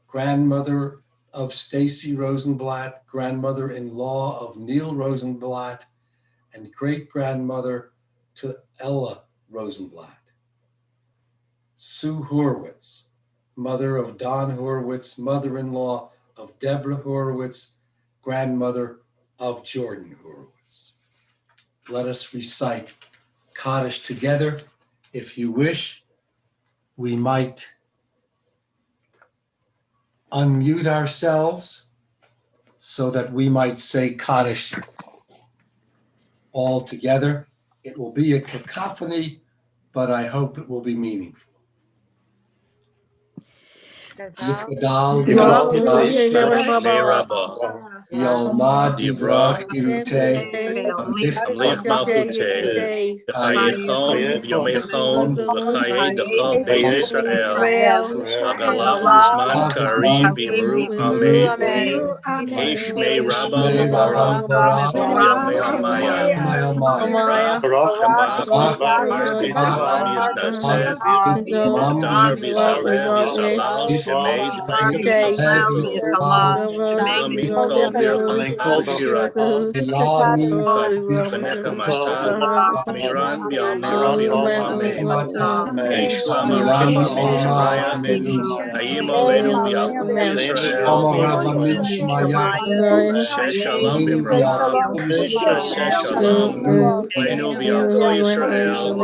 grandmother of Stacy Rosenblatt, grandmother-in-law of Neil Rosenblatt, and great-grandmother to Ella Rosenblatt. Sue Horwitz, mother of Don Horwitz, mother-in-law of Deborah Horwitz, grandmother of Jordan Horwitz. Let us recite Kaddish together. If you wish, we might unmute ourselves so that we might say Kaddish all together. It will be a cacophony, but I hope it will be meaningful. Yitgadal Yalma Divrach Irute Amlech Malkute, Chayechom Yomechom, V'chaye Dechom Be Yisrael, Hagalav Bisman Karim Bimru Amen, Heshmei Rabba Barak Yomei Almaya, Baruch Shabbat Yisnaseh, Dar Bizarel Yishalal Shemeid, Amin Kol Birchot Shirat, V'necha Mashal, Miran B'Yamei Amen. Shlama Rishon Yisrael, Hayim Aleinu V'Yal Kol Yisrael, Asher Shalom B'Vracham, Asher Shalom Aleinu V'Yal Kol Yisrael,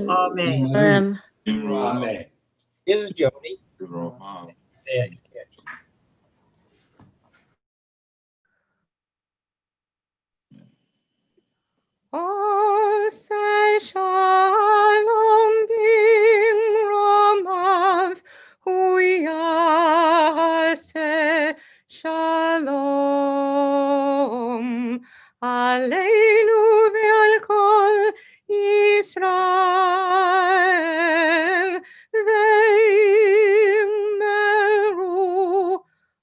Amen. Amen. This is Jody. Yeah. Osei shalom bimromav, huyaseh shalom aleinu ve'al kol Yisrael ve'immeru.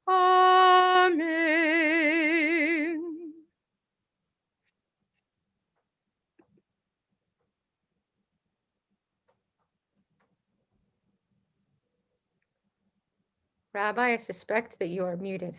Amen. Rabbi, I suspect that you are muted.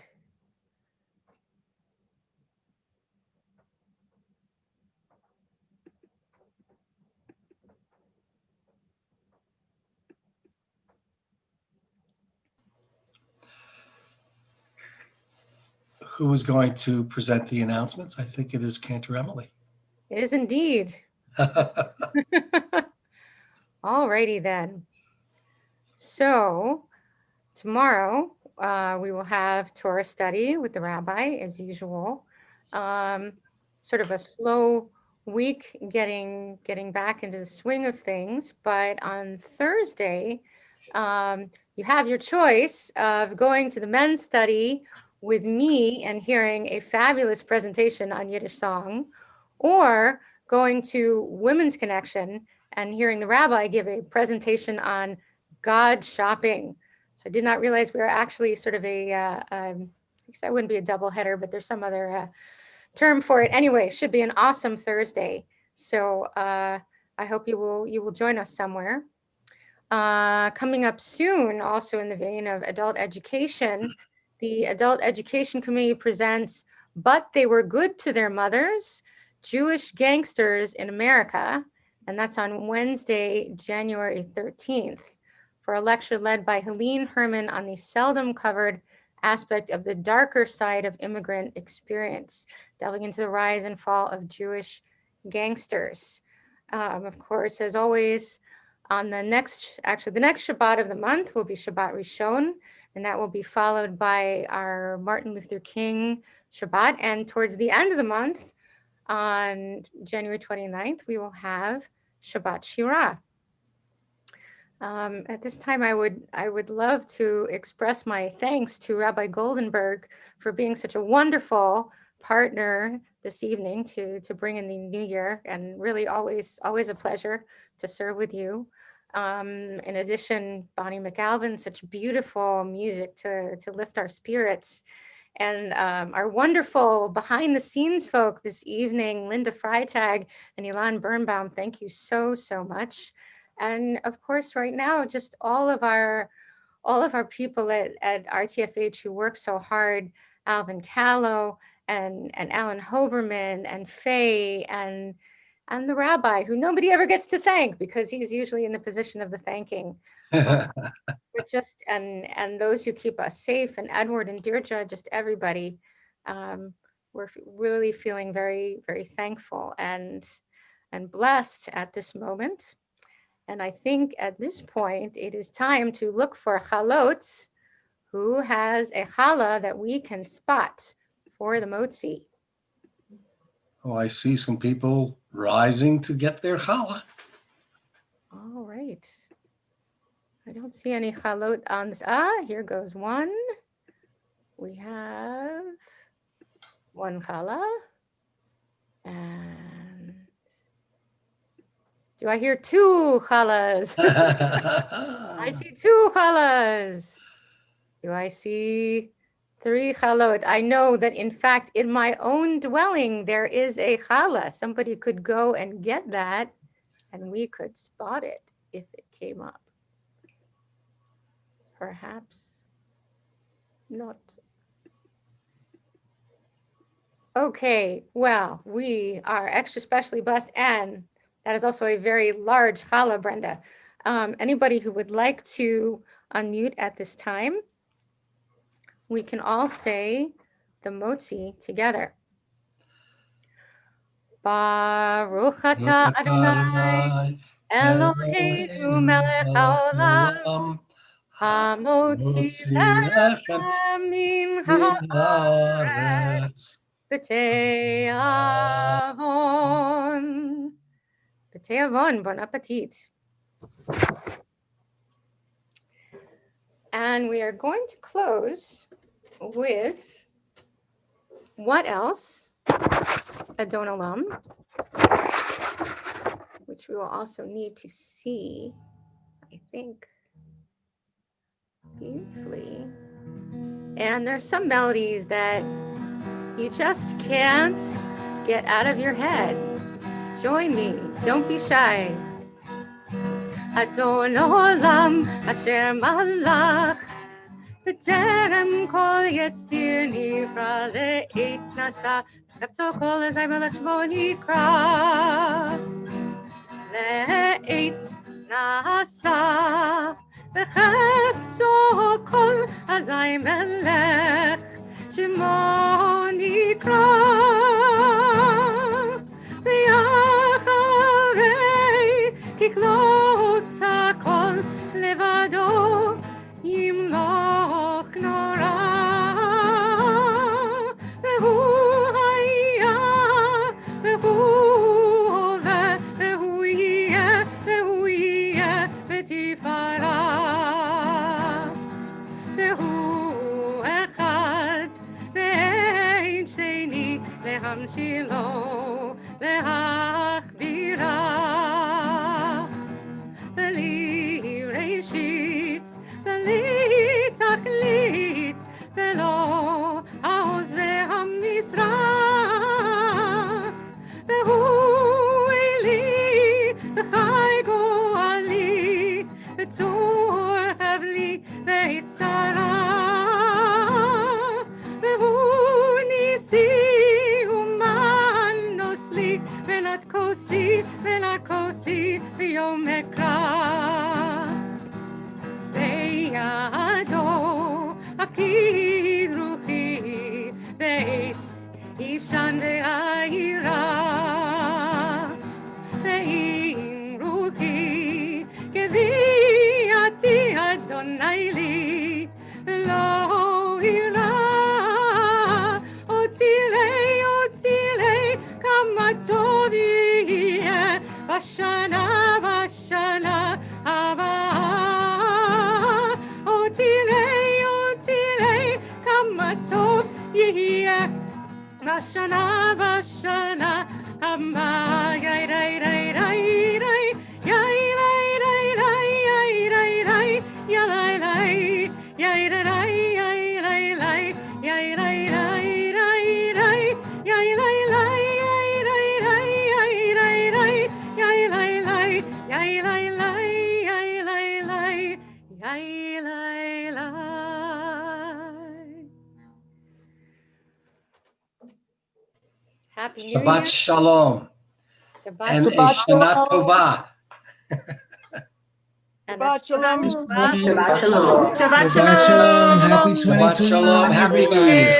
Who is going to present the announcements? I think it is Cantor Emily. It is indeed. Alrighty then. So tomorrow we will have Torah study with the rabbi as usual. Sort of a slow week getting back into the swing of things, but on Thursday you have your choice of going to the men's study with me and hearing a fabulous presentation on Yiddish song, or going to Women's Connection and hearing the rabbi give a presentation on God shopping. So I did not realize we were actually sort of I guess that wouldn't be a double header, but there's some other term for it. Anyway, should be an awesome Thursday. So I hope you will join us somewhere. Coming up soon, also in the vein of adult education, the Adult Education Committee presents But They Were Good to Their Mothers, Jewish Gangsters in America, and that's on Wednesday, January 13th, for a lecture led by Helene Herman on the seldom covered aspect of the darker side of immigrant experience. delving into the rise and fall of Jewish gangsters. Of course, as always, on the next Shabbat of the month will be Shabbat Rishon, and that will be followed by our Martin Luther King Shabbat. And towards the end of the month, on January 29th, we will have Shabbat Shirah. At this time, I would love to express my thanks to Rabbi Goldenberg for being such a wonderful partner this evening to bring in the new year, and really always a pleasure to serve with you. In addition, Bonnie McAlvin, such beautiful music to lift our spirits. And our wonderful behind the scenes folk this evening, Linda Freitag and Ilan Birnbaum, thank you so much. And of course, right now, just all of our people at RTFH who work so hard, Alvin Callow and Alan Hoberman and Faye and the rabbi, who nobody ever gets to thank because he's usually in the position of the thanking. But just and those who keep us safe, and Edward and Deirdre, just everybody. We're really feeling very thankful and blessed at this moment. And I think at this point it is time to look for chalotz. Who has a challah that we can spot for the motzi? Oh, I see some people rising to get their challah. All right. I don't see any chalot on this. Here goes one. We have one challah. And do I hear two challahs? I see two challahs. Do I see three chalot? I know that in fact in my own dwelling there is a challah. Somebody could go and get that and we could spot it if it came up. Perhaps not. Okay, well, we are extra specially blessed, and that is also a very large challah, Brenda. Anybody who would like to unmute at this time, we can all say the motzi together. Baruch atah Adonai Eloheinu melech haolam hamotzi lechem min haaretz b'tei avon. B'tei avon, bon appetit. And we are going to close with what else? Adon Olam, which we will also need to see, I think, beautifully. And there's some melodies that you just can't get out of your head. Join me, don't be shy. Adon Olam Asher Malach בטרם כל יציר נברא לעת נשא חפצו כל אזי מלך שמו נקרא לעת נשא וחפצו כל אזי מלך שמו נקרא ואחרי ככלות הכל לבדו ימלוך נורא והוא היה והוא הווה והוא יהיה בתפארה והוא אחד ואין שני להמשילו להכבירה בלי ראשית בלי תכלית ולא העוז והמשרה והוא אלי וחי גואלי וצור חבלי ועת צרה והוא ניסי ומנוס לי ונת כוסי ביום אקרא בידו אפקיד רוחי ועת איש Bashan ve'ayira ve'imruki keviati Adonai li lo ira otile kama tov yeh bashana haba otile kama tov yeh bashana haba yai rai rai rai rai yai rai rai rai yai rai rai yai rai yai rai yai rai rai yai rai rai rai rai yai rai rai yai rai rai yai rai rai yai rai rai yai rai rai yai rai rai yai rai rai. Happy New Shabbat Year. Shalom and a Shana Tova. Shabbat shalom. Shabbat shalom. Shabbat shalom. Happy Shabbat 2021, Shalom. Happy New everybody. Year.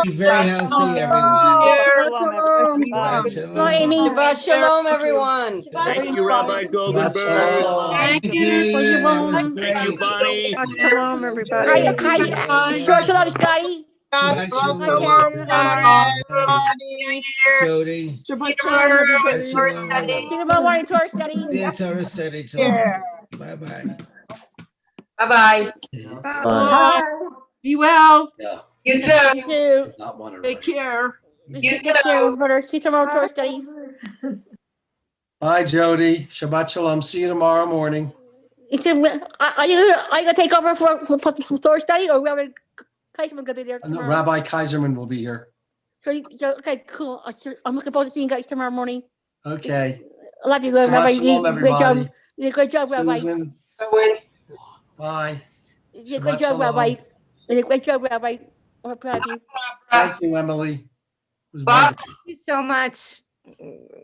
Stay very healthy, everyone. Shabbat shalom. Shabbat Good shalom. Shabbat shalom, everyone. Thank you, Rabbi Shabbat Goldenberg. Shalom. Thank you. That was Thank great. you, Bonnie. Shalom, everybody. Hi, Shabbat shalom, Scotty. Shabbat Hi, shalom. Karen. Jody. Shabbat shalom, everybody. Shabbat shalom. See you tomorrow morning, Torah study. See you, Torah study tomorrow. Bye-bye. Bye-bye. Bye. Be well. Yeah, You too. You too. not want to Take rush. care. Take care, brother. See you tomorrow, Torah study. Bye, Jody. Shabbat Shalom. See you tomorrow morning. Are you gonna take over for Torah study, or Rabbi Kaiserman gonna be there No, tomorrow? Rabbi Kaiserman will be here. So okay, cool. I'm looking forward to seeing you guys tomorrow morning. Okay. I love you, Rabbi. Shabbat Shalom, Great job. everybody. You did a great job, Rabbi. Susan. Bye. You did a great Shabbat job, Rabbi. Shalom. You did a great job, Rabbi. I'm proud of you. Thank you, Emily. It was Bob? wonderful. Thank you so much,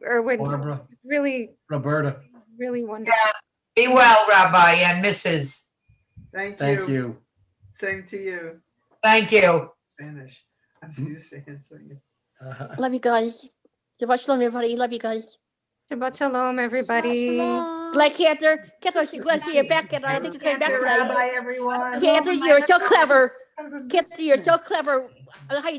Erwin. Barbara, Really, Roberta, really wonderful. Be well, Rabbi and Mrs. Thank thank you. you. Same to you. Thank you. Spanish. I'm used to answering you. Love you guys. Shabbat shalom, everybody. Love you guys. Shabbat shalom, everybody. Glad Cantor. Cantor, glad to see you back. And I think you came back today. Rabbi, everyone. Cantor, you're so clever. Cantor, you're so clever. I like how you